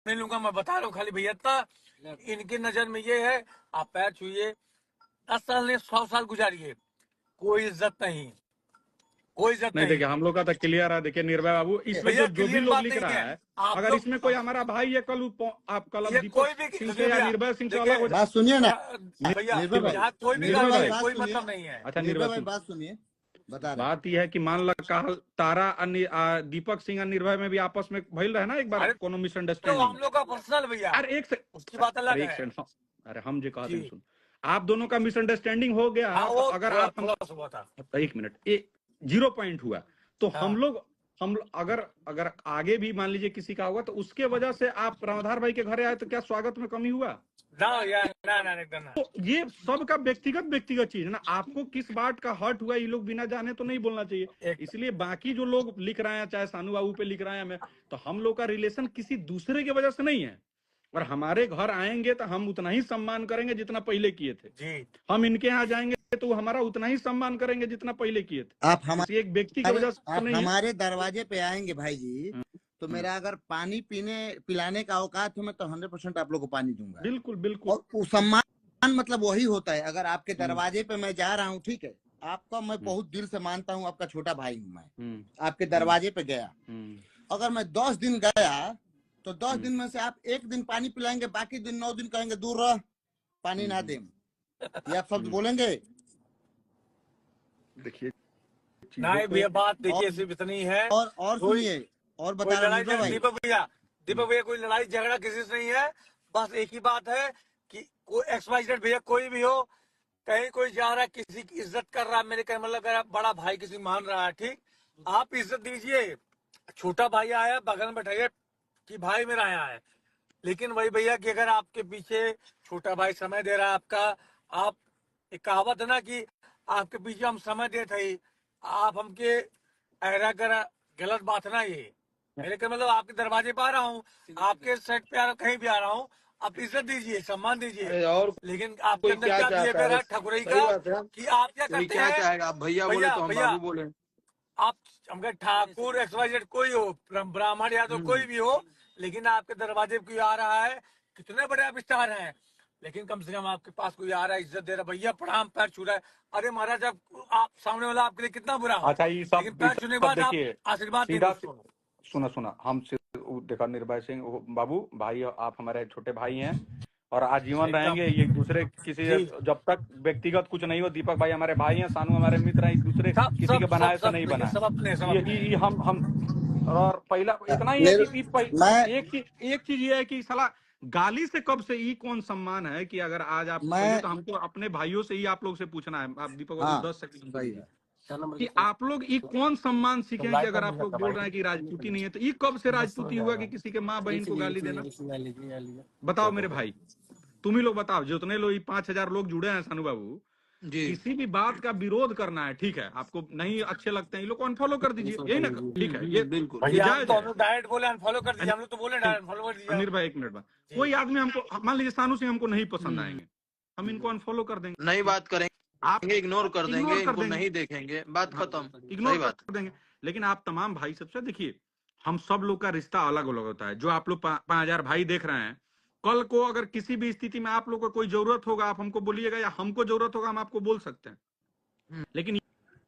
नहीं लूंगा, मैं बता रहा हूँ खाली भैया इतना इनकी नजर में ये है। आप पैर छुइए, 10 साल ने 100 साल गुजारिए, कोई इज्जत नहीं, कोई इज्जत नहीं नहीं। देखिए, हम लोग का तो क्लियर है। देखिए निर्भय बाबू, इसमें भैया जो भी क्लियर लोग बात लिख नहीं रहा है। है, आप अगर लोग इसमें कोई हमारा भाई है, आप कल अब ये दीपक कोई भी सिंह से सुनिए या भैया, निर्भय सिंह से देखिए अलग हो जाए। बात सुनिए ना भैया निर्भय भाई, यहाँ कोई भी निर्भय गाली भाई, है, कोई सुनिए। मतलब नहीं है। अच्छा निर्भय निर्भय भाई सुन, बात सुनिए, बता रहे हैं। बात यह है कि मान लो कहा तारा दीपक सिंह और निर्भय में भी आपस में भइल रहे ना एक बार अरे कोनो तो मिसअंडरस्टैंडिंग। हम लोग का पर्सनल भैया, अरे एक से उसकी बात अलग अरे एक है सेकंड, अरे हम जो कहते हैं जी। सुन, आप दोनों का मिसअंडरस्टैंडिंग हो गया हाँ तो वो अगर थोड़ा आप हम थोड़ा सा हुआ था। एक मिनट, 0 पॉइंट हुआ तो हाँ अगर अगर आगे भी मान लीजिए किसी का होगा तो उसके वजह से आप रामधार भाई के घरे आए तो क्या स्वागत में कमी हुआ? ना यार, ना एकदम ना। तो ये सबका व्यक्तिगत चीज है ना। आपको किस बात का हर्ट हुआ ये लोग बिना जाने तो नहीं बोलना चाहिए। एक इसलिए बाकी जो लोग लिख रहे हैं, चाहे सानू बाबू पे लिख रहे हैं, मैं तो हम लोग का रिलेशन किसी दूसरे की वजह से नहीं है। और हमारे घर आएंगे तो हम उतना ही सम्मान करेंगे जितना पहले किए थे। जी। हम इनके यहाँ जाएंगे तो वो हमारा उतना ही सम्मान करेंगे जितना पहले किए थे। आप किसी एक व्यक्ति की वजह से नहीं है। हमारे दरवाजे पे आएंगे भाई जी, तो मेरा अगर पानी पिलाने का औकात है, मैं तो 100% आप लोग को पानी दूंगा। बिल्कुल बिल्कुल। और वो सम्मान मतलब वही होता है। अगर आपके दरवाजे पे मैं जा रहा हूँ, ठीक है, आपका मैं बहुत दिल से मानता हूँ, आपका छोटा भाई हूँ मैं, आपके दरवाजे पे गया, अगर मैं 10 दिन गया तो 10 दिन में से आप 1 दिन पानी पिलाएंगे, बाकी दिन 9 दिन कहेंगे दूर रह, पानी ना दे। ये आप शब्द बोलेंगे? देखिए नहीं भैया, बात देखिए सिर्फ इतनी है। और सुनिए, और कोई बता रहा लड़ाई हूँ भाई, दीपक भैया कोई लड़ाई झगड़ा किसी से नहीं है। बस एक ही बात है कि कोई XYZ भैया कोई भी हो, कहीं कोई जा रहा है, किसी की इज्जत कर रहा है, मेरे कहने मतलब अगर आप बड़ा भाई किसी मान रहा है, ठीक, आप इज्जत दीजिए। छोटा भाई आया बगल में बैठाइए कि भाई मेरा आया है। लेकिन वही भैया कि अगर आपके पीछे छोटा भाई समय दे रहा है आपका, आप, एक कहावत है ना कि आपके पीछे हम समय देते ही आप हमके ऐरा करा, गलत बात है ना ये। मेरे का मतलब आपके दरवाजे पे आ रहा हूँ, आपके सेट पे आ रहा, कहीं भी आ रहा हूँ, आप इज्जत दीजिए, सम्मान दीजिए। और लेकिन आपके कोई अंदर क्या क्या चाहता बिहेवियर है? है ठकुरई सही का, बात है। कि आप क्या कोई करते क्या हैं चाहेगा? आप भैया बोले तो हम भैया बाबू बोले। आप, हमका ठाकुर XYZ कोई हो, ब्राह्मण या तो कोई भी हो, लेकिन आपके दरवाजे पे कोई आ रहा है, कितने बड़े आप स्टार हैं, लेकिन कम से कम आपके पास कोई आ रहा है, इज्जत दे रहा है, भैया प्रणाम, पैर छू रहा है। अरे महाराज, आप सामने वाला आपके लिए कितना बुरा हो, अच्छा ये लेकिन पैर छूने के बाद आप देखिए आशीर्वाद देंगे सीधा उसको। सुना हम देखा निर्भय सिंह बाबू भाई, आप हमारे छोटे भाई हैं और आजीवन एकदम रहेंगे। एक दूसरे किसी, जी। जब तक व्यक्तिगत कुछ नहीं हो, दीपक भाई हमारे भाई हैं, सानू हमारे मित्र हैं, एक दूसरे सब किसी के सब सब बनाए से सब नहीं देखिए, बनाए। सब अपने, सब अपने ये हम और पहला इतना ही है मेरे कि मैं एक चीज ये है कि साला गाली से कब से ये कौन सम्मान है कि अगर आज आप कहिए मैं तो हमको अपने भाइयों से ही आप लोग से पूछना है। आप दीपक बाबू हाँ 10 सेकंड सही है। कि आप लोग ये कौन सम्मान सीखे हैं कि अगर आप लोग बोल रहे हैं कि राजपूती नहीं है तो ये कब से राजपूती हुआ कि किसी के माँ बहन को गाली देना? बताओ मेरे भाई, तुम ही लोग बताओ, जितने लोग 5,000 लोग जुड़े हैं सानू बाबू, जी किसी भी बात का विरोध करना है, ठीक है, आपको नहीं अच्छे लगते हैं ये लोग को अनफॉलो कर दीजिए, यही ना, ठीक है, ये बिल्कुल। ये भैया, हम जायज तो है। हम लोग डायरेक्ट बोले अनफॉलो कर दीजिए, हम लोग तो बोले डायरेक्ट अनफॉलो कर दीजिए। निर्भय एक मिनट बाद जी। कोई आदमी हमको, मान लीजिए सानू सिंह हमको नहीं पसंद आएंगे, हम इनको अनफॉलो कर देंगे, नई बात आप करेंगे, इग्नोर कर देंगे, इग्नोर कर इनको देंगे, नहीं देखेंगे, बात खत्म। इग्नोर सही बात। कर देंगे। लेकिन आप तमाम भाई सबसे देखिए, हम सब लोग का रिश्ता अलग अलग होता है। जो आप लोग 5,000 भाई देख रहे हैं, कल को अगर किसी भी स्थिति में आप लोग को कोई जरूरत होगा, आप हमको बोलिएगा, या हमको जरूरत होगा हम आपको बोल सकते हैं। लेकिन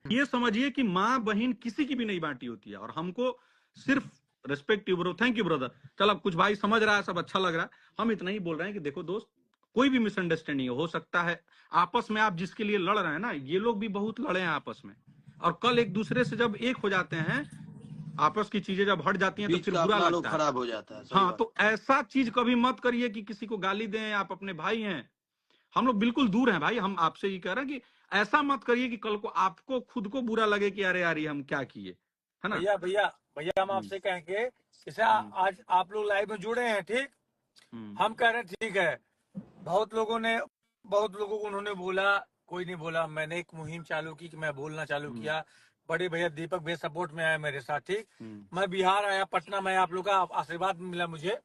ये समझिए कि माँ बहन किसी की भी नहीं बांटी होती है, और हमको सिर्फ respect you bro, thank you brother. चल अब कुछ भाई समझ रहा है, सब अच्छा लग रहा है। हम इतना ही बोल रहे हैं कि देखो दोस्त, कोई भी मिसअंडरस्टैंडिंग हो सकता है आपस में, आप जिसके लिए लड़ रहे हैं ना, ये लोग भी बहुत लड़े हैं आपस में, और कल एक दूसरे से जब एक हो जाते हैं, आपस की चीजें जब हट जाती हैं तो बीच फिर का बुरा अपना लोग लगता है। खराब हो जाता है। सही हाँ, बात। तो ऐसा चीज कभी मत करिए कि किसी को गाली दें, आप अपने भाई हैं, हम लोग बिल्कुल दूर हैं भाई। हम आपसे ये कह रहे हैं कि ऐसा मत करिए कि कल को आपको खुद को बुरा लगे कि अरे यार ये हम क्या किए, है ना। भैया भैया भैया हम आपसे कहेंगे, जैसे आज आप लोग लाइव में जुड़े हैं, ठीक, हम कह रहे हैं ठीक है, बहुत लोगों को उन्होंने बोला, कोई नहीं बोला, मैंने एक मुहिम चालू की कि मैं बोलना चालू किया। बड़े भैया दीपक भैया सपोर्ट में आया मेरे साथ, ठीक, मैं बिहार आया, पटना में, आप लोग का आशीर्वाद मिला मुझे।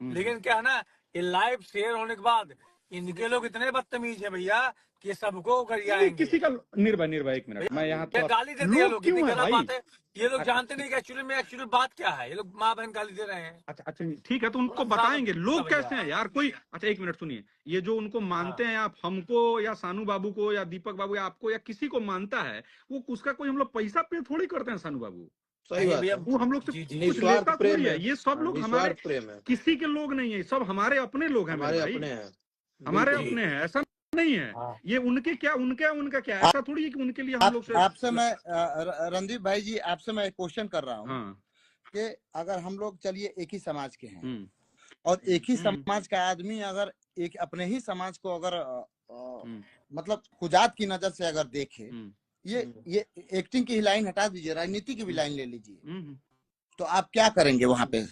लेकिन क्या है ना, ये लाइव शेयर होने के बाद इनके लोग इतने बदतमीज है भैया कि सबको कर नहीं, आएंगे। किसी का निर्भय एक मिनट, मैं यहाँ क्या थोड़ा गाली देते हैं लोग लोग, क्यों इतनी है गलत भाई? बात है। ये लोग जानते नहीं कि एक्चुअली बात क्या है। ये लोग माँ बहन गाली दे रहे हैं। अच्छा अच्छा, ठीक है, तो उनको थोड़ा सा बताएंगे लोग भैया। कैसे हैं यार। कोई अच्छा एक मिनट सुनिए, ये जो उनको मानते हैं आप, हमको या सानू बाबू को या दीपक बाबू या आपको या किसी को मानता है, वो उसका कोई हम लोग पैसा पे थोड़ी करते हैं सानू बाबू। सही नहीं बात भैया, है, वो हम लोग से जी जी कुछ निस्वार्थ लेता प्रेम थोड़ी है। है। ये सब लोग हमारे निस्वार्थ प्रेम है, किसी के लोग नहीं है, सब हमारे अपने लोग हैं मेरे हमारे भाई, अपने हैं, हमारे बिल्कुल। जी अपने हैं, ऐसा नहीं है। हाँ ये उनके क्या, उनका क्या, ऐसा थोड़ी है कि उनके लिए हम लोग से आपसे मैं रणदीप भाई जी, आपसे मैं एक क्वेश्चन कर रहा हूँ हाँ। कि अगर हम लोग चलिए एक ही समाज के हैं हम्म और एक ही हम्म समाज का आदमी अगर एक अपने ही समाज को अगर हम्म मतलब कुजात की नजर से अगर देखे, हम्म ये एक्टिंग की ही लाइन हटा दीजिए, राजनीति की भी लाइन ले लीजिए, हम्म। तो आप क्या करेंगे वहां पे?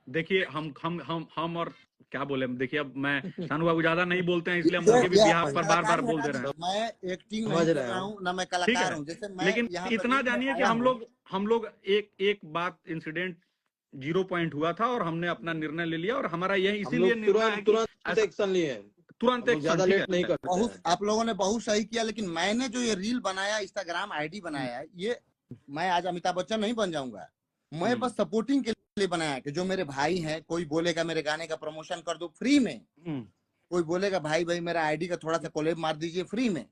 देखिए हम और क्या बोले, देखिए अब मैं सानू बाबू ज्यादा नहीं बोलते हैं, इसलिए हम ये उनके भी ये बिहाफ आप पर बार बार कलाकारी बोल हटा दे रहे हैं। दीजिए, मैं एक्टिंग समझ नहीं कर रहे रहा हैं हूँ ना मैं ठीक कलाकार है, हूँ। जैसे मैं लेकिन यहाँ पे इतना रील में जानिए कि आया हम हूँ, लोग एक बात इंसिडेंट 0 पॉइंट हुआ था और हमने अपना निर्णय ले लिया, और हमारा यह हम इसीलिए लोग निर्णय है तुरंत कि तुरंत ऐसा एक्शन लिए हैं, तुरंत हम लोग एक्शन, ज्यादा ठीक लेट नहीं है। करते बहुत हैं। आप लोगों ने बहुत सही किया, लेकिन मैंने जो ये रील बनाया, इंस्टाग्राम आईडी बनाया है, ये मैं आज अमिताभ बच्चन नहीं बन जाऊंगा। मैं बस सपोर्टिंग के लिए बनाया कि जो मेरे भाई हैं, कोई बोलेगा मेरे गाने का प्रमोशन कर दो फ्री में, कोई बोलेगा भाई भाई मेरा आईडी का थोड़ा सा कोलैब मार दीजिए फ्री में,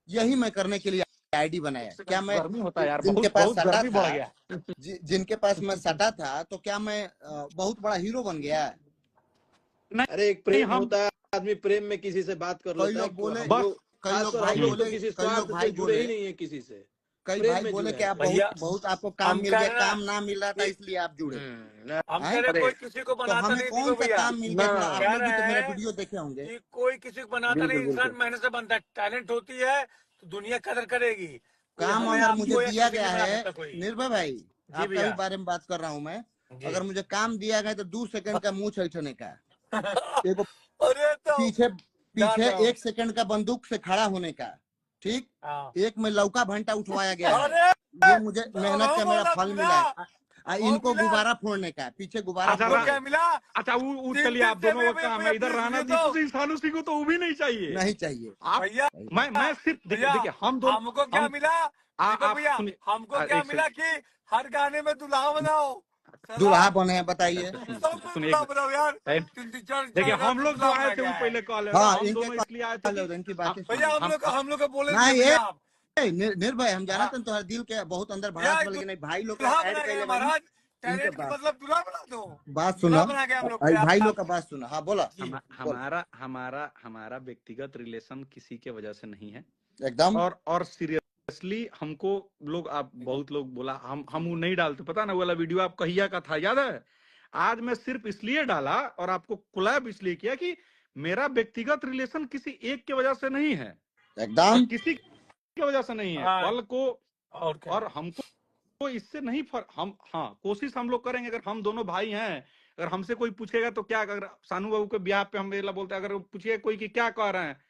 यही मैं करने के लिए आईडी बनाया। क्या मैं गर्मी होता है यार, जिनके बहुत पास बहुत सटा गर्मी बढ़ था, गया। जिनके पास मैं सटा था, तो क्या मैं बहुत बड़ा हीरो बन गया? अरे एक नहीं, प्रेम हम होता है, आदमी प्रेम में किसी से बात कर कई लेता है। लोग बोले, हम बस लोग, कई लोग खासकर भाई हम लोग तो बोले, किसी कई लोग स्वार्थ भाई से जुड़े बोले, ही नहीं है किसी से, कई प्रेम भाई में बोले जुड़े कि हैं आप केवल। भैया, बहुत आपको काम हम मिल कह गया, रहे हैं काम ना मिल रहा था कि इसलिए आप जुड़े हम कह हैं। रहे हैं कोई किसी को तो बनाता हमें नहीं कौन दीपक सा भैया। काम मिल ना, गया था? आप कह लोग भी तो रहे मेरा हैं वीडियो देखे होंगे। कि कोई किसी को बनाता नहीं, बिल्कुल इंसान बिल्कुल। मेहनत से बनता है। टैलेंट होती है तो दुनिया कदर करेगी। कोई काम हमें अगर मुझे आपको या दिया किसी गया नहीं बना है, सकता कोई। निर्भय भाई, जी आपका भी भैया बारे में बात कर रहा हूँ मैं, जी। अगर मुझे काम दिया गया तो 2 सेकंड का मुंह छलछने का, एक अरे तो पीछे जान पीछे रहा हूँ। 1 सेकंड का बंदूक से खड़ा होने का, ठीक, हाँ। एक में लौका भंटा उठवाया गया है, अरे ये मुझे मेहनत का मेरा बहुत फल मिला, मिला है। बहुत इनको मिला। गुब्बारा फोड़ने का, पीछे गुब्बारा अच्छा आपको फोड़ रा, के क्या मिला? अच्छा वो तीन चलिए, तीन आप से दोनों का भैया काम भैया है, इधर प्लीज राणा मुझे दीपू तो सिंह सानू सिंह को तो वो भी नहीं चाहिए। नहीं चाहिए। आप भैया मैं सिर्फ देखिए भैया देखिए हम दोनों हमको क्या हम मिला दीपक आप भैया? सुनिए, हमको क्या एक मिला सेकंड, कि हर गाने में दुल्हा बनाओ। दूल्हा सलाम बने हैं, बताइए। अच्छा सब में सुनिए एक दुल्हा बनाओ यार। मिनट, तीन तीन चार देखिए चार रात हम में लोग जो दुल्हा आए बना थे वो गया है। पहले कॉल है, हाँ, हम इनके दोनों इसलिए आए थे कि इनकी बातें भैया सुनिए। हम लोग को बोले ना थे ये भैया आप। निर्भय, हम जाना हाँ था तुम्हारे दिल के बहुत अंदर भैया भड़ास एक बल के, नहीं भाई लोग का दुल्हा ऐड बना कर गया ले भाई। महाराज। इनके टैलेंट की बात मतलब दुल्हा बना दो। बात दुल्हा सुनो, बना गया हम लोग को भाई लोग आप। का बात सुनो। हाँ बोला, जी बोल। हमारा व्यक्तिगत रिलेशन किसी के वजह से नहीं है, एकदम और सीरियसली हमको लोग, आप बहुत लोग बोला हम वो नहीं डालते, पता ना वो वाला वीडियो आप कहिया का था, याद है? आज मैं सिर्फ इसलिए डाला और आपको कोलैब इसलिए किया कि मेरा व्यक्तिगत रिलेशन किसी एक के वजह से नहीं है, और एकदम किसी की वजह से नहीं है हाँ कल को, और क्या। और हमको इससे नहीं हम हाँ कोशिश हम लोग करेंगे, अगर हम दोनों भाई हैं, अगर हमसे कोई पूछेगा तो क्या, अगर सानू बाबू के ब्याह पे हम बोलते हैं, अगर पूछिए कोई कि क्या कह रहे हैं,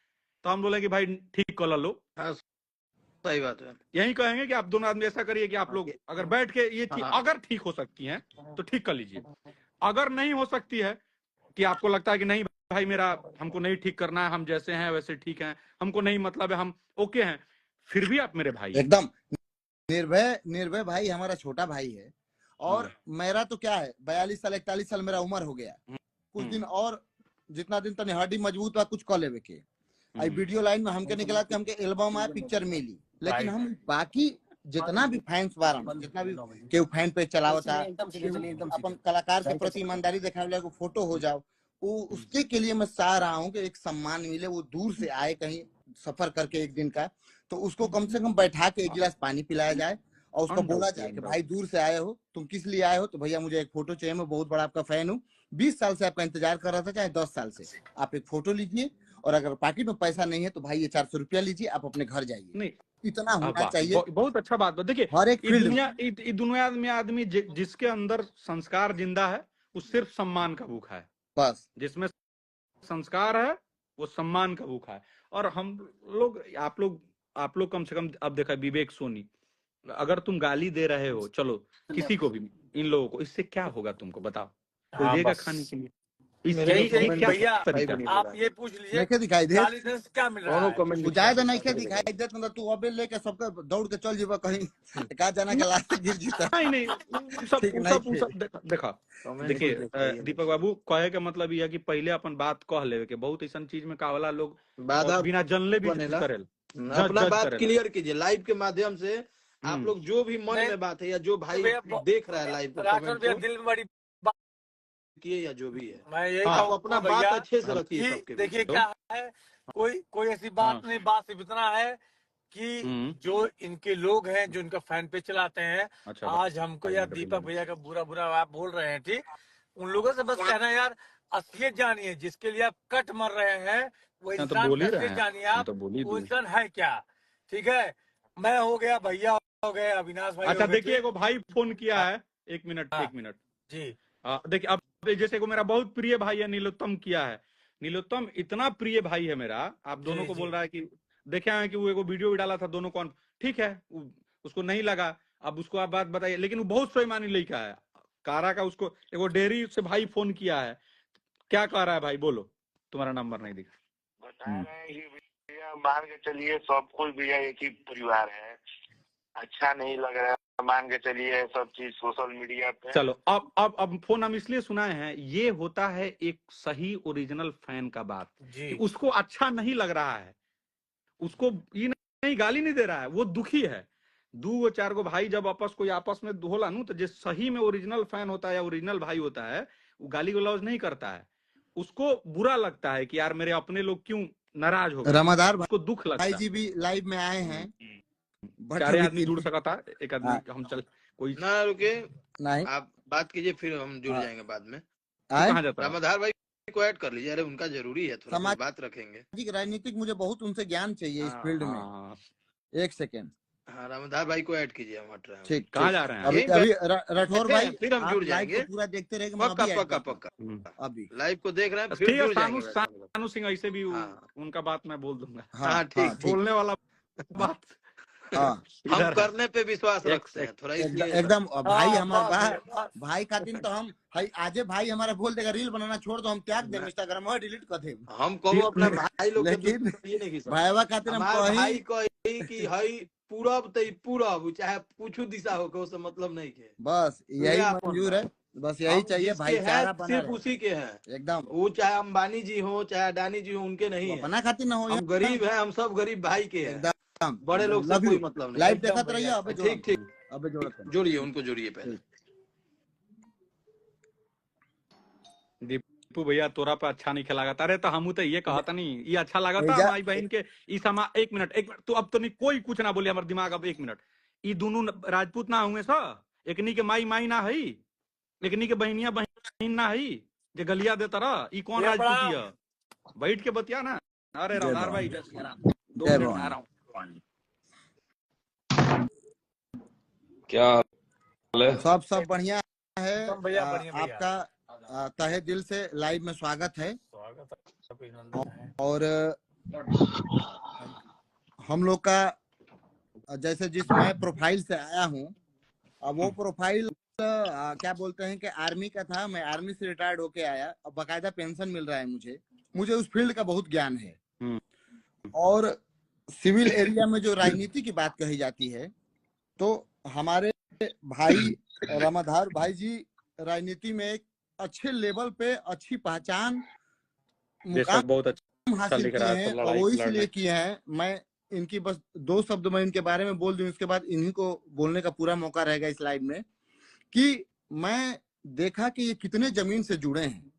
तो हम बोले कि भाई ठीक कर लो, हाँ, सही बात है। यही कहेंगे कि आप दोनों आदमी ऐसा करिए कि आप लोग अगर बैठ के ये ठीक, हाँ अगर ठीक हो सकती हैं तो ठीक कर लीजिए, अगर नहीं हो सकती है कि आपको लगता है कि नहीं भाई मेरा हमको नहीं ठीक करना है, हम जैसे हैं वैसे ठीक हैं, हमको नहीं मतलब है, हम ओके हैं, फिर भी आप मेरे भाई हैं। एकदम। निर्भय भाई हमारा छोटा भाई है, और मेरा तो क्या है, 42 साल 41 साल मेरा उम्र हो गया, कुछ दिन और जितना दिन तक हड्डी मजबूत बा कुछ कॉल लेवे के। आई वीडियो लाइन में हमके निकला कि हमके एल्बम आए, पिक्चर मिली, लेकिन हम बाकी जितना भी फैंस बारन, जितना भी केहू फैन पेज चलावता, अपन कलाकार के प्रति ईमानदारी दिखावे, एगो फोटो हो जाओ, वो उसके के लिए मैं चाह रहा हूँ कि एक सम्मान मिले। वो दूर से आए कहीं सफर करके एक दिन का, तो उसको कम से कम बैठा के एक गिलास पानी पिलाया जाए और उसको बोला जाए कि भाई दूर से आए हो, तुम किस लिए आए हो? तो भैया मुझे एक फोटो चाहिए, मैं बहुत बड़ा आपका फैन हूँ, 20 साल से आपका इंतजार कर रहा था, चाहे 10 साल से, आप एक फोटो लीजिए, और अगर पार्टी में पैसा नहीं है तो भाई ये 400 रुपया लीजिए, आप अपने घर जाइए। नहीं, इतना होना चाहिए बहुत अच्छा बात। देखिए हर एक फील्ड में। दुनिया में आदमी जिसके अंदर संस्कार जिंदा है वो सिर्फ सम्मान का भूखा है, बस जिसमें संस्कार है वो सम्मान का भूखा है। और हम लोग आप लोग कम से कम, अब देखा विवेक सोनी, अगर तुम गाली दे रहे हो, चलो किसी को भी, इन लोगों को, इससे क्या होगा तुमको बताओ? कोई हाँ देगा बस खाने के लिए? इस मेरे यही को यही कमेंट क्या भैया तरीका भी नहीं आप मिला। ये पूछ लीजिए नहीं दिखाई दे गाली देने से क्या मिल रहा कौनो है? कमेंट बुझाए तो नहीं नहीं दिखाई देत मतलब तू अबे लेके सबके दौड़ के चल जीवा कहीं का जाना के लास्ट गिर जीता नहीं नहीं उ सब ठीक उ नहीं सब उ थे सब देखा कमेंट देखिए कुछ दिखाई दीपक बाबू कहे के मतलब ये है कि पहले अपन बात कह लेवे के बहुत ऐसा चीज में कावला लोग बाधा बिना जानले भी बनेला। करेल अपना जज बात करेला क्लियर कीजिए लाइव के माध्यम से। आप लोग जो भी मन नहीं में बात है या जो भाई भैया देख रहा है लाइव को राठौर कमेंट भैया को दिल में बड़ी बात किए या जो भी है मैं यही हाँ आप कहूँ अपना भैया बात अच्छे से हाँ रखिए कि सबके बीच देखिए में। तो क्या है, कोई ऐसी हाँ बात नहीं, बात सिर्फ इतना है कि जो इनके लोग हैं जो इनका फैन पेज चलाते हैं, अच्छा आज हमको भाई यार मेरे दीपक को भैया का बुरा बुरा आप बोल रहे हैं, ठीक, उन लोगों से बस कहना यार असलियत जानिए, जिसके लिए आप कट मर रहे हैं वो तो इंसान बोल का ही रहे असलियत हैं जानिए हम आप, तो बोल ही वो दिए इंसान है क्या। ठीक है, मैं हो गया, भैया हो गए, अविनाश भाई अच्छा हो गए, देखिए ठीक। एगो भाई फोन किया हाँ है एक मिनट हाँ एक मिनट जी देखिए अब जैसे को मेरा बहुत प्रिय भाई है नीलोत्तम किया है नीलोत्तम इतना प्रिय भाई है मेरा आप दोनों जी को जी बोल रहा है कि देखे हैं कि वो एगो वीडियो भी डाला था दोनों कौन ठीक है उसको नहीं लगा अब उसको आप बात बताइए लेकिन वो बहुत स्वाभिमानी लड़का है कारा का उसको एगो डेयरी से भाई फोन किया है क्या कह रहा है भाई बोलो तुम्हारा नंबर नहीं दिखा बता रहे हैं कि भैया मान के चलिए सब कुछ भैया एक ही परिवार है, अच्छा नहीं लग रहा है, मान के चलिए सब चीज सोशल मीडिया पे। चलो अब फोन हम इसलिए सुनाए हैं ये होता है एक सही ओरिजिनल फैन का बात जी कि उसको अच्छा नहीं लग रहा है उसको ये नहीं गाली नहीं दे रहा है वो दुखी है दो गो चार गो भाई जब आपस में होला नु तो जो सही में ओरिजिनल फैन होता है या ओरिजिनल भाई होता है वो गाली गलौज नहीं करता है उसको बुरा लगता है कि यार मेरे अपने लोग क्यों नाराज हो गए रमादार उसको दुख लगता भाई है जी भी लाइव में आए हैं बट चारे अभी आदमी जुड़ सका था एक आदमी हम चल कोई ना रुके नहीं आप बात कीजिए फिर हम जुड़ हाँ। जाएंगे बाद में। तू आए कहाँ जाता है रामाधार भाई को ऐड कर लीजिए। अरे उनका जरूरी है थोड़ा कुछ बात रखेंगे। सामाजिक राजनीतिक मुझे बहुत उनसे ज्ञान चाहिए इस फील्ड में हाँ एक सेकेंड हाँ रामाधार भाई को ऐड कीजिए हम हट रहे हैं। ठीक कहाँ ठीक जा रहे हैं अभी यहीं अभी राठौर बैठे भाई हैं, फिर हम आप जुड़ लाइव जाएंगे। को पूरा देखते रहेंगे मैं पक्का अभी ऐड पक्का करता हूँ। पक्का अभी लाइव को देख रहे हैं फिर ठीक है जुड़ जाएंगे वैसे हम लोग। सानू सिंह ऐसे भी हाँ। उनका बात मैं बोल दूंगा हाँ हाँ, ठीक, हाँ ठीक बोलने वाला बात हाँ हम इधर है। करने पे विश्वास एक- रखते हैं थोड़ा इसलिए एकदम भाई हाँ, हमारा बस, भाई बस। भाई खातिर तो हम भाई आजे भाई हमारा बोल देगा रील बनाना छोड़ दो हम त्याग दे इंस्टाग्राम और डिलीट कर दे हम कहो अपना भाई लोग के लेकिन दुश्मन ये नहीं समझ भाईवा खातिर हम हमारे भाई कहीं कही कि हई पूरब तई पूरब चाहे पूछू दिशा हो उससे मतलब नहीं के बस यही पूरा मंजूर है बस यही हम चाहिए जिसके भाईचारा हैं बना सिर्फ रहे उसी के हैं। एकदम वो चाहे अंबानी जी हो चाहे अडानी जी हो उनके नहीं वो है। अपना खातिर ना हो हम गरीब हैं हम सब गरीब भाई के हैं। एकदम बड़े लोग से लव कोई यू मतलब नहीं। लाइव एकदम देखा रहिए भैया, अबे ठीक ठीक अबे जोड़ते जोड़िए उनको जोड़िए पहले। दीपू भैया तोरा पे अच्छा नहीं खेला अरे तो हमू तो ये कहता नहीं ये अच्छा लगा था भैया- माई बहन के इस समा एक मिनट तू अब तो नहीं कोई कुछ ना बोले हमारे दिमाग अब एक मिनट ये दोनों राजपूत ना हुए सा एकनी के माई माई ना हई एकनी के बहनिया बहन ना हई जे गलिया देता रहा ई कौन ये राजपूती है बैठ के बतिया ना अरे जय रामधार भाई भगवान। जय श्री राम। 2 जय मिनट में भगवान। आ रहा हूँ क्या हाल है? सब बढ़िया है एकदम भैया, बढ़िया भैया। आपका तहे दिल से लाइव में स्वागत है स्वागत है, अभिनंदन है। और हम लोग का जैसे जिस मैं प्रोफाइल से आया हूँ अब वो प्रोफाइल क्या बोलते हैं कि आर्मी का था मैं आर्मी से रिटायर्ड होके आया अब बकायदा पेंशन मिल रहा है मुझे उस फील्ड का बहुत ज्ञान है और सिविल एरिया में जो राजनीति की बात कही जाती है तो हमारे भाई रामाधार भाई जी राजनीति में एक अच्छे लेवल पे अच्छी पहचान मुकाम बहुत अच्छा हासिल लिख किए रहा है, हैं तो और लड़ाई वो लड़ने। इसलिए किए हैं मैं इनकी बस 2 शब्द मैं इनके बारे में बोल दूं इसके बाद इन्हीं को बोलने का पूरा मौका रहेगा इस लाइव में कि मैं देखा कि ये कितने जमीन से जुड़े हैं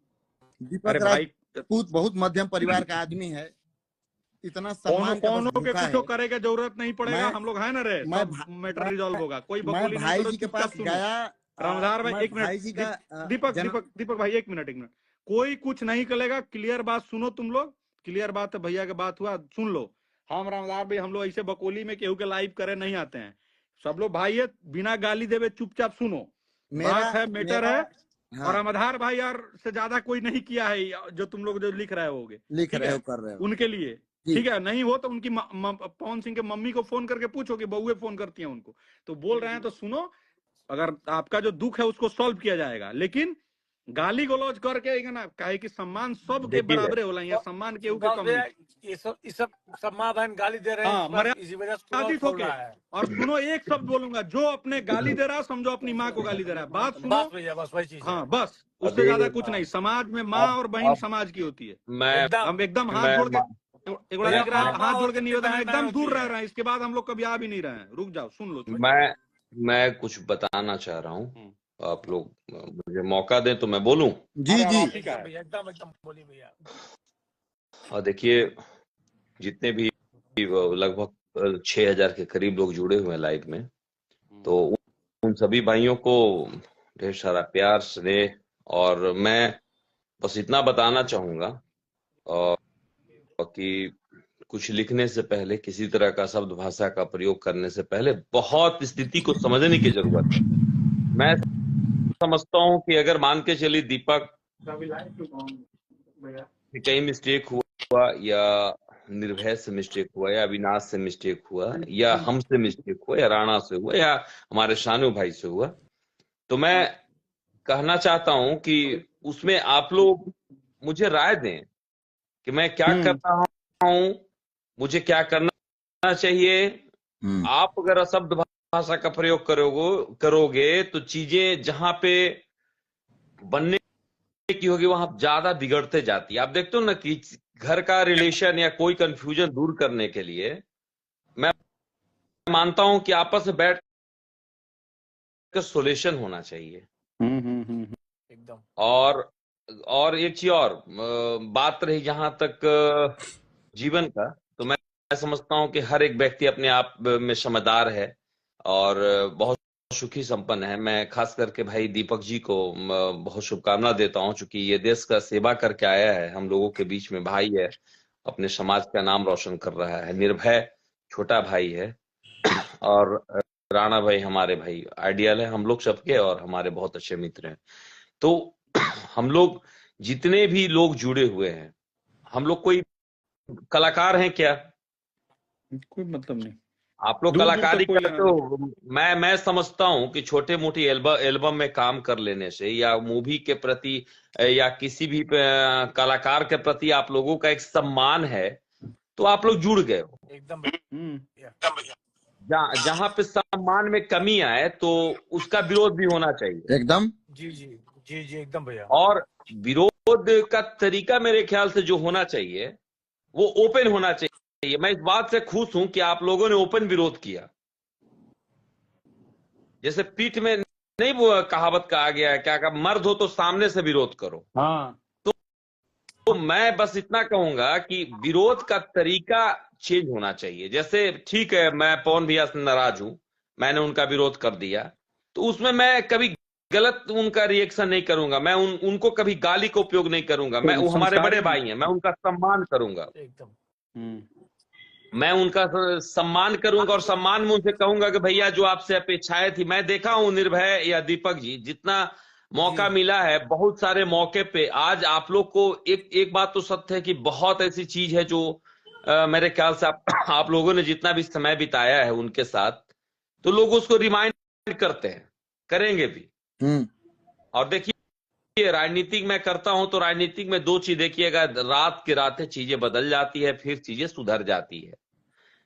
दीपक अरे भाई राजपूत बहुत मध्यम परिवार का आदमी है इतना सम्मान का बस कौनों के भूखा है कुछ करे का जरूरत नहीं पड़ेगा मैं- हम लोग है ना रे मैं सब मैटर रिजॉल्व होगा कोई मैं बकौली नहीं भाई करो जी के चुपचाप पास सुनो गया रामधार भाई मैं एक मिनट भाई जी का दीपक भाई एक मिनट कोई कुछ नहीं करेगा क्लियर बात सुनो तुम लोग क्लियर बात है भैया के बात हुआ सुन लो हम रामधार भाई हम लोग ऐसे बकौली में केहू के लाइव करे नहीं आते हैं सब लोग भाई है बिना गाली देवे चुपचाप सुनो बात है मैटर है हाँ, और रामधार भाई यार से ज्यादा कोई नहीं किया है जो तुम लोग जो लिख रहे होगे लिख ठीक रहे है? हो कर रहे हो उनके लिए जी। ठीक है नहीं हो तो उनकी पवन सिंह के मम्मी को फोन करके पूछो कि बहुए फोन करती हैं उनको तो बोल रहे हैं तो सुनो अगर आपका जो दुख है उसको सॉल्व किया जाएगा लेकिन गाली गलौज करके है ना, काहे कि सम्मान सब के देखिए बराबरे होला, यहाँ सम्मान केहू के कम नहीं। ये सब माँ बहन गाली दे रहे हैं, हाँ, बस इसी वजह से चुनाव मर्यादित खोल होके। रहा है। और सुनो, एक शब्द बोलूंगा, जो अपने गाली दे रहा है समझो अपनी माँ को गाली दे रहा है, बात सुनो। बस भैया, बस वही चीज है। हाँ बस, उससे अभी ज्यादा कुछ नहीं। समाज में माँ और बहन अब समाज की होती है। मैं हम एकदम हाथ मैं जोड़ के एक बार भैया, देख रहा माँ है, माँ हाथ जोड़ के होती है, निवेदन है, बहन एकदम बहन दूर होती रह है। रहे हैं, इसके बाद हम लोग कभी आ भी नहीं रहे हैं। रुक जाओ, सुन लो। मैं कुछ बताना चाह रहा हूँ, आप लोग मुझे मौका दें तो मैं बोलूं। जी जी एकदम भैया, एकदम एकदम बोलिए भैया। और देखिए, जितने भी लगभग 6000 के करीब लोग जुड़े हुए हैं लाइव में, तो उन सभी भाइयों को ढेर सारा प्यार, स्नेह। और मैं बस इतना बताना चाहूंगा और कि कुछ लिखने से पहले, किसी तरह का शब्द भाषा का प्रयोग करने से पहले बहुत स्थिति को समझने की जरूरत है। मैं समझता हूं कि अगर मान के चलिए दीपक कहीं मिस्टेक हुआ, या निर्भय से मिस्टेक हुआ, या अविनाश से मिस्टेक हुआ, या हमसे मिस्टेक हुआ, या राणा से हुआ, या हमारे शानू भाई से हुआ, तो मैं कहना चाहता हूं कि उसमें आप लोग मुझे राय दें कि मैं क्या कर रहा हूं, मुझे क्या करना चाहिए। आप अगर अशब्द भाषा का प्रयोग करोगे तो चीजें जहां पे बनने की होगी वहां ज्यादा बिगड़ते जाती है। आप देखते हो ना कि घर का रिलेशन या कोई कंफ्यूजन दूर करने के लिए मैं मानता हूं कि आपस में बैठ कर सोल्यूशन होना चाहिए। एकदम। और एक चीज और बात रही जहां तक जीवन का, तो मैं समझता हूं कि हर एक व्यक्ति अपने आप में समझदार है और बहुत सुखी संपन्न है। मैं खास करके भाई दीपक जी को बहुत शुभकामना देता हूं, चूंकि ये देश का सेवा करके आया है, हम लोगों के बीच में भाई है, अपने समाज का नाम रोशन कर रहा है। निर्भय छोटा भाई है और राणा भाई हमारे भाई आइडियल है हम लोग सबके, और हमारे बहुत अच्छे मित्र हैं। तो हम लोग जितने भी लोग जुड़े हुए हैं, हम लोग कोई कलाकार हैं क्या? कोई मतलब नहीं। आप लोग दूर दूर कलाकारी तक कोई करते हो। मैं समझता हूं कि छोटे मोटी एल्बम में काम कर लेने से, या मूवी के प्रति, या किसी भी कलाकार के प्रति आप लोगों का एक सम्मान है, तो आप लोग जुड़ गए हो। एकदम जहां पे सम्मान में कमी आए तो उसका विरोध भी होना चाहिए। एकदम। जी जी जी जी, एकदम भैया। और विरोध का तरीका मेरे ख्याल से जो होना चाहिए वो ओपन होना चाहिए। मैं इस बात से खुश हूं कि आप लोगों ने ओपन विरोध किया। जैसे पीठ में नहीं, वो कहावत कहा गया है, क्या कहा, मर्द हो तो सामने से विरोध करो। हाँ, तो मैं बस इतना कहूंगा कि विरोध का तरीका चेंज होना चाहिए। जैसे ठीक है, मैं पवन भैया से नाराज हूं, मैंने उनका विरोध कर दिया, तो उसमें मैं कभी गलत उनका रिएक्शन नहीं करूंगा। मैं उनको कभी गाली का उपयोग नहीं करूंगा। मैं, वो हमारे बड़े भाई हैं, मैं उनका सम्मान करूंगा। एकदम। मैं उनका सम्मान करूंगा और सम्मान में उनसे कहूंगा कि भैया जो आपसे अपेक्षाएं थी, मैं देखा हूं निर्भय या दीपक जी, जितना मौका मिला है, बहुत सारे मौके पे आज आप लोग को एक बात तो सत्य है कि बहुत ऐसी चीज है जो मेरे ख्याल से आप लोगों ने जितना भी समय बिताया है उनके साथ, तो लोग उसको रिमाइंड करते हैं, करेंगे भी। और देखिए, राजनीतिक मैं करता हूं तो राजनीतिक में दो चीज देखिएगा, रात के रातें चीजें बदल जाती है, फिर चीजें सुधर जाती है।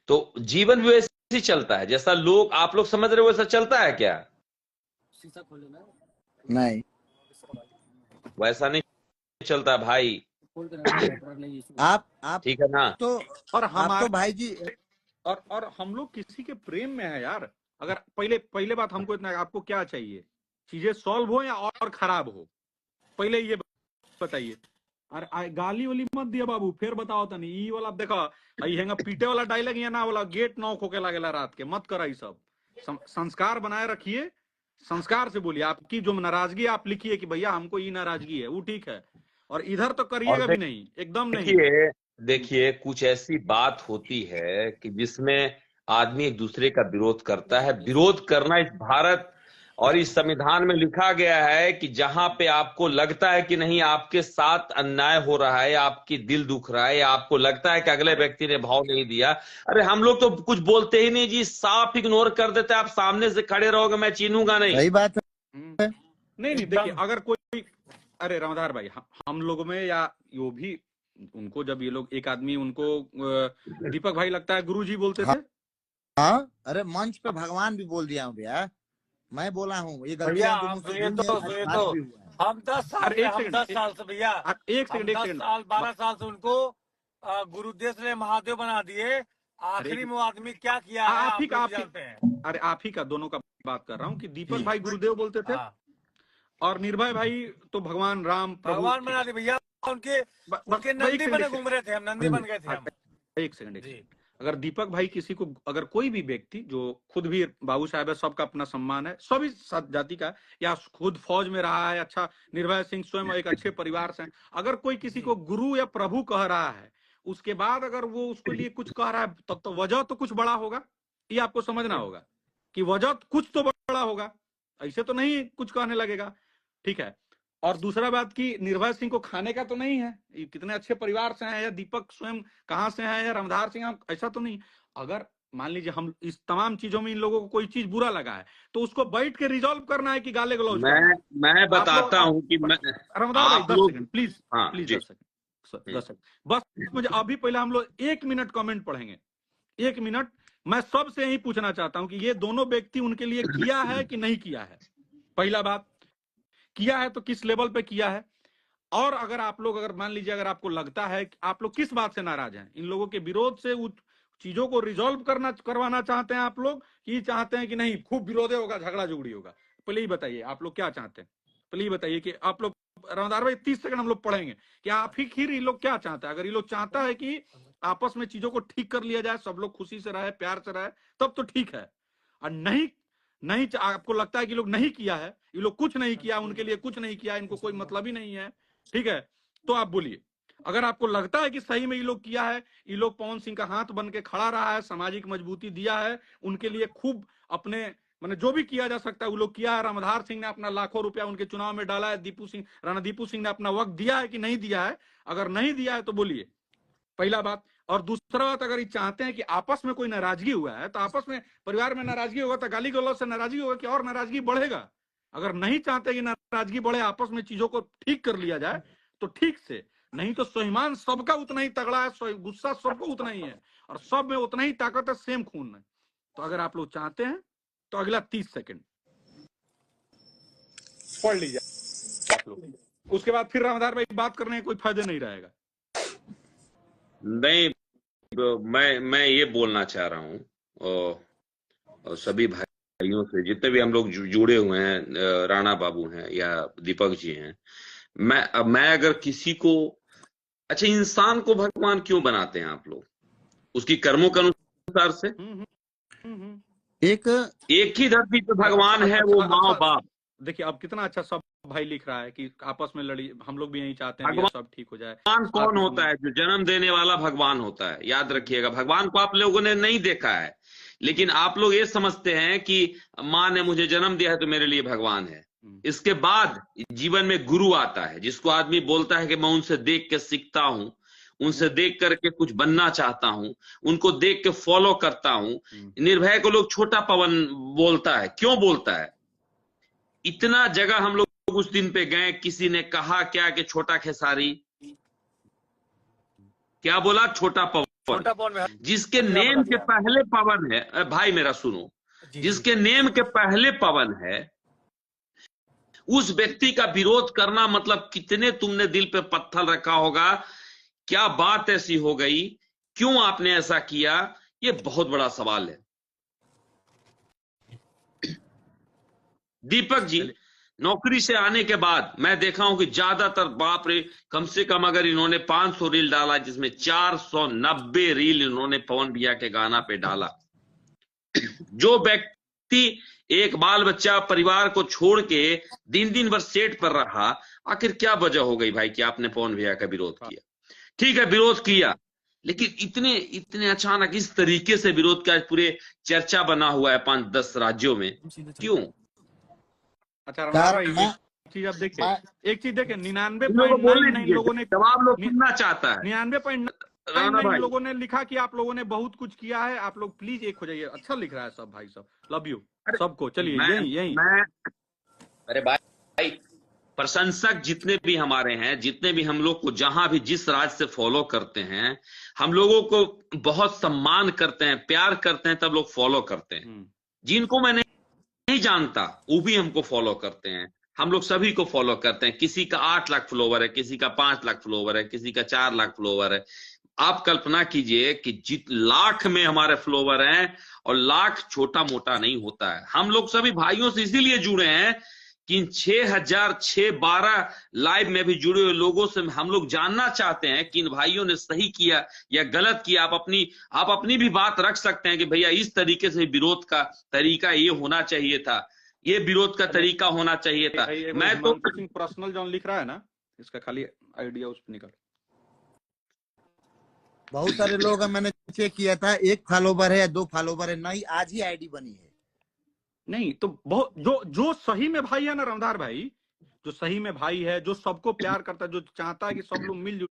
तो जीवन भी वैसे ही चलता है, जैसा आप लोग समझ रहे हो वैसा चलता है क्या? नहीं, वैसा नहीं चलता भाई। आप ठीक है ना? तो और आप तो भाई जी और हम लोग किसी के प्रेम में है यार। अगर पहले बात हमको इतना, आपको क्या चाहिए, चीजें सॉल्व हो या और खराब हो, पहले ये बताइए। अरे गाली वाली मत दिया बाबू, फिर बताओ तनी ई वाला देखा, हेंगा पीटे वाला डायलॉग या ना वाला गेट नॉक होके लागेला रात के, मत करा सब। संस्कार बनाए रखिए, संस्कार से बोलिए। आपकी जो नाराजगी आप लिखिए कि भैया हमको ये नाराजगी है, वो ठीक है, और इधर तो करिएगा भी नहीं, एकदम नहीं। देखिए, कुछ ऐसी बात होती है कि जिसमें आदमी एक दूसरे का विरोध करता है। विरोध करना इस भारत और इस संविधान में लिखा गया है कि जहां पे आपको लगता है कि नहीं, आपके साथ अन्याय हो रहा है, आपकी दिल दुख रहा है, या आपको लगता है कि अगले व्यक्ति ने भाव नहीं दिया, अरे हम लोग तो कुछ बोलते ही नहीं जी, साफ इग्नोर कर देते। आप सामने से खड़े रहोगे, मैं चीनूंगा नहीं। सही बात है। नहीं देखिए, अगर कोई अरे रामधार भाई, हम लोगों में या यो भी उनको, जब ये लोग एक आदमी उनको दीपक भाई लगता है गुरुजी बोलते थे। हाँ, अरे मंच पे भगवान भी बोल दिया हूँ भैया, मैं बोला हूँ, ये भैया गलतियां जो हम मुझसे सुनिए हुई है, तो एहसास भी हुआ है। हम 10 साल अरे से, एक हम सेकंड, 10 साल से भैया, एक हम सेकंड, एक 10 सेकंड। साल 12 साल से उनको गुरुदेव ने महादेव बना दिए। आखिरी में वो आदमी क्या किया है आप ही आप का लोग भी जानते हैं। अरे आप ही का दोनों का बात कर रहा हूँ कि दीपक जी। भाई गुरुदेव बोलते थे हाँ, और निर्भय भाई तो भगवान राम प्रभु। भगवान बना दिए भैया, उनके उनके एक नंदी सेकंड, बने घूम रहे थे, हम नंदी बन गए थे हम। एक सेकंड। जी, अगर दीपक भाई किसी को, अगर कोई भी व्यक्ति जो खुद भी बाबू साहब है, सबका अपना सम्मान है, सभी जाति का, या खुद फौज में रहा है, अच्छा निर्भय सिंह स्वयं एक अच्छे परिवार से हैं, अगर कोई किसी को गुरु या प्रभु कह रहा है, उसके बाद अगर वो उसके लिए कुछ कह रहा है, तब तो वजह तो कुछ बड़ा होगा, ये आपको समझना होगा कि वजह कुछ तो बड़ा होगा, ऐसे तो नहीं कुछ कहने लगेगा। ठीक है। और दूसरा बात कि निर्भय सिंह को खाने का तो नहीं है, ये कितने अच्छे परिवार से हैं, या दीपक स्वयं कहाँ से हैं, या रामधार सिंह, ऐसा तो नहीं। अगर मान लीजिए हम इस तमाम चीजों में इन लोगों को कोई चीज बुरा लगा है, तो उसको बैठ के रिजॉल्व करना है कि गाले गलौज करना है। मैं बताता हूं कि रामधार भाई 10 सेकंड प्लीज, हाँ प्लीज जी 10 सेकंड, 10 सेकंड बस। मुझे अभी पहले हम लोग 1 मिनट कमेंट पढ़ेंगे, 1 मिनट। मैं सबसे यही पूछना चाहता हूं कि ये दोनों व्यक्ति उनके लिए किया है कि नहीं किया है। पहला बात, किया है तो किस लेवल पे किया है। और अगर आप लोग, अगर मान लीजिए अगर आपको लगता है कि आप लोग किस बात से नाराज हैं, इन लोगों के विरोध से चीजों को रिजॉल्व करवाना चाहते हैं आप लोग, कि चाहते हैं कि नहीं खूब विरोध होगा, झगड़ा झुगड़ी होगा, पहले ही बताइए आप लोग क्या चाहते हैं। पहले ही बताइए कि आप लोग, रामधार भाई 30 सेकंड हम लोग पढ़ेंगे कि आखिर ये लोग क्या चाहते हैं। अगर ये लोग चाहता है कि आपस में चीजों को ठीक कर लिया जाए, सब लोग खुशी से रहे, प्यार से रहे, तब तो ठीक है। और नहीं आपको लगता है कि लोग नहीं किया है, ये लोग कुछ नहीं किया, उनके लिए कुछ नहीं किया, इनको कोई मतलब ही नहीं है, ठीक है, तो आप बोलिए। अगर आपको लगता है कि सही में ये लोग किया है, ये लोग पवन सिंह का हाथ बन के खड़ा रहा है, सामाजिक मजबूती दिया है, उनके लिए खूब अपने मैंने जो भी किया जा सकता है वो लोग किया है। रामधार सिंह ने अपना लाखों रुपया उनके चुनाव में डाला है, राणा दीपू सिंह ने अपना वक्त दिया है कि नहीं दिया है। अगर नहीं दिया है तो बोलिए, पहला बात। और दूसरा बात, अगर ये चाहते हैं कि आपस में कोई नाराजगी हुआ है, तो आपस में परिवार में नाराजगी होगा तो गाली गलौज से नाराजगी होगा कि और नाराजगी बढ़ेगा। अगर नहीं चाहते कि नाराजगी बढ़े, आपस में चीजों को ठीक कर लिया जाए, तो ठीक से, नहीं तो स्वाभिमान सबका उतना ही तगड़ा है, गुस्सा सबको उतना ही है, और सब में उतना ही ताकत है, सेम खून है। तो अगर आप लोग चाहते हैं तो अगला 30 सेकंड पढ़ लीजिए आप लोग, उसके बाद फिर रामधार भाई बात करने का कोई फायदा नहीं रहेगा। नहीं, मैं ये बोलना चाह रहा हूँ और सभी भाइयों से, जितने भी हम लोग जुड़े हुए हैं, राणा बाबू हैं या दीपक जी हैं, मैं अगर किसी को, अच्छा इंसान को भगवान क्यों बनाते हैं आप लोग? उसकी कर्मों के अनुसार से। एक ही धरती पे भगवान है, वो माँ बाप। देखिए अब कितना अच्छा सब भाई लिख रहा है कि आपस में लड़ी, हम लोग भी यही चाहते हैं कि सब ठीक हो जाए। भगवान कौन होता है? जो जन्म देने वाला भगवान होता है, याद रखिएगा। भगवान को आप लोगों ने नहीं देखा है, लेकिन आप लोग ये समझते हैं कि माँ ने मुझे जन्म दिया है तो मेरे लिए भगवान है। इसके बाद जीवन में गुरु आता है, जिसको आदमी बोलता है कि मैं उनसे देख के सीखता हूं, उनसे देख करके कुछ बनना चाहता हूं, उनको देख के फॉलो करता हूं। निर्भय को लोग छोटा पवन बोलता है, क्यों बोलता है? इतना जगह हम लोग उस दिन पे गए, किसी ने कहा क्या कि छोटा खेसारी, क्या बोला? छोटा पवन। जिसके नेम के पहले पवन है, भाई मेरा सुनो, जिसके नेम के पहले पवन है, उस व्यक्ति का विरोध करना मतलब कितने तुमने दिल पे पत्थर रखा होगा, क्या बात ऐसी हो गई, क्यों आपने ऐसा किया? ये बहुत बड़ा सवाल है। दीपक जी नौकरी से आने के बाद मैं देखा हूं कि ज्यादातर, बाप रे, कम से कम अगर इन्होंने 500 रील डाला, जिसमें 490 रील इन्होंने पवन भैया के गाना पे डाला। जो व्यक्ति एक बाल बच्चा परिवार को छोड़ के दिन भर सेट पर रहा, आखिर क्या वजह हो गई भाई कि आपने पवन भैया का विरोध किया? ठीक है, विरोध किया, लेकिन इतने अचानक इस तरीके से विरोध का पूरे चर्चा बना हुआ है 5-10 राज्यों में, क्यों? अच्छा एक चीज आप देखिए, 99.99 लोगों ने जवाब लोग सुनना चाहता है। 99.99 लोगों ने लिखा कि आप लोगों ने बहुत कुछ किया है। आप लोग प्लीज एक हो जाइए, अच्छा लिख रहा है सब भाई, सब लव यू सबको। चलिए यही अरे भाई प्रशंसक जितने भी हमारे हैं, जितने भी हम लोग को जहां भी जिस राज से फॉलो करते हैं, हम लोगों को बहुत सम्मान करते हैं, प्यार करते हैं, तब लोग फॉलो करते हैं। जिनको मैं नहीं जानता वो भी हमको फॉलो करते हैं। हम लोग सभी को फॉलो करते हैं। किसी का 8 लाख फॉलोवर है, किसी का 5 लाख फॉलोवर है, किसी का 4 लाख फॉलोवर है। आप कल्पना कीजिए कि लाख में हमारे फॉलोवर हैं, और लाख छोटा मोटा नहीं होता है। हम लोग सभी भाइयों से इसीलिए जुड़े हैं कि इन 6,612 लाइव में भी जुड़े हुए लोगों से हम लोग जानना चाहते हैं कि इन भाइयों ने सही किया या गलत किया। आप अपनी भी बात रख सकते हैं कि भैया इस तरीके से विरोध का तरीका ये होना चाहिए था, ये विरोध का तरीका होना चाहिए था। मैं तो पर्सनल जॉन लिख रहा है ना, इसका खाली आइडिया उस पर निकल। बहुत सारे लोग हैं, मैंने चेक किया था, 1 फॉलोवर है या 2 फॉलोवर है, नहीं आज ही आईडी बनी है। नहीं तो बहुत जो सही में भाई है ना रामधार भाई, जो सही में भाई है, जो सबको प्यार करता है, जो चाहता है कि सब लोग मिलजुल